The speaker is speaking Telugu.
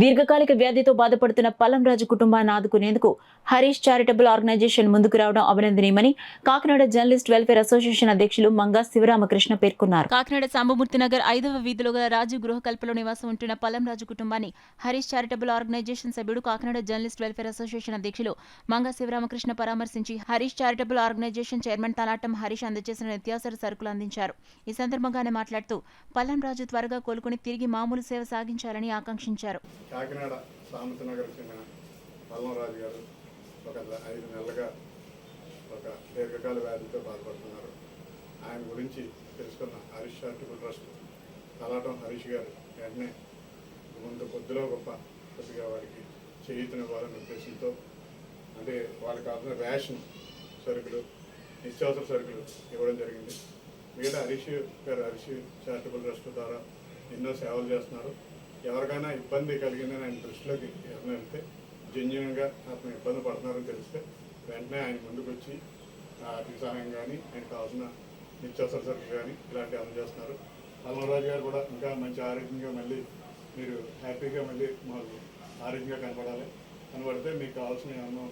దీర్ఘకాలిక వ్యాధితో బాధపడుతున్న పల్లంరాజు కుటుంబాన్ని ఆదుకునేందుకు హరీష్ చారిటబుల్ ఆర్గనైజేషన్ ముందుకు రావడం అభినందనీయమని కాకినాడ జర్నలిస్ట్ వెల్ఫేర్ అసోసియేషన్ అధ్యక్షులు మంగా శివరామకృష్ణ పేర్కొన్నారు. కాకినాడ సాంబమూర్తి నగర్ 5వ వీధిలో గల రాజు గృహకల్పలో నివాసం ఉంటున్న పల్లంరాజు కుటుంబాన్ని హరీష్ చారిటబుల్ ఆర్గనైజేషన్ సభ్యుడు కాకినాడ జర్నలిస్ట్ వెల్ఫేర్ అసోసియేషన్ అధ్యక్షులు మంగా శివరామకృష్ణ పరామర్శించి Harish charitable organisation chairman Talatam Harish అందజేసిన నిత్యావసర సరుకులు అందించారు. ఈ సందర్భంగా ఆయన మాట్లాడుతూ పల్లంరాజు త్వరగా కోలుకుని తిరిగి మామూలు సేవ సాగించాలని ఆకాంక్షించారు. కాకినాడ సామత నగర్ చెందిన పల్లంరాజు గారు ఒక 5 నెలలుగా ఒక దీర్ఘకాల వ్యాధితో బాధపడుతున్నారు. ఆయన గురించి తెలుసుకున్న హరీష్ చారిటబుల్ ట్రస్ట్ తలాటం హరీష్ గారు వెంటనే ముందు కొద్దిలో గొప్ప కొద్దిగా వారికి చేయూతనివ్వాలనే ఉద్దేశంతో, అంటే వాళ్ళకి కావాల్సిన రేషన్ సరుకులు, నిత్యావసర సరుకులు ఇవ్వడం జరిగింది. మిగతా హరీష్ చారిటబుల్ ట్రస్ట్ ద్వారా ఎన్నో సేవలు చేస్తున్నారు. ఎవరికైనా ఇబ్బంది కలిగిందని ఆయన దృష్టిలోకి ఎవరైనా వెళ్తే జెన్యున్గా అతను ఇబ్బంది పడుతున్నారని తెలిస్తే వెంటనే ఆయన ముందుకు వచ్చి ఆర్థిక సహాయం కానీ, ఆయనకు కావాల్సిన నిత్యావసర సరుకులు కానీ ఇలాంటివి అందజేస్తున్నారు. పల్లంరాజు గారు కూడా ఇంకా మంచి ఆరోగ్యంగా మళ్ళీ మీరు హ్యాపీగా మళ్ళీ మాకు ఆరోగ్యంగా కనపడాలి. కనబడితే మీకు కావాల్సిన ఏమన్నా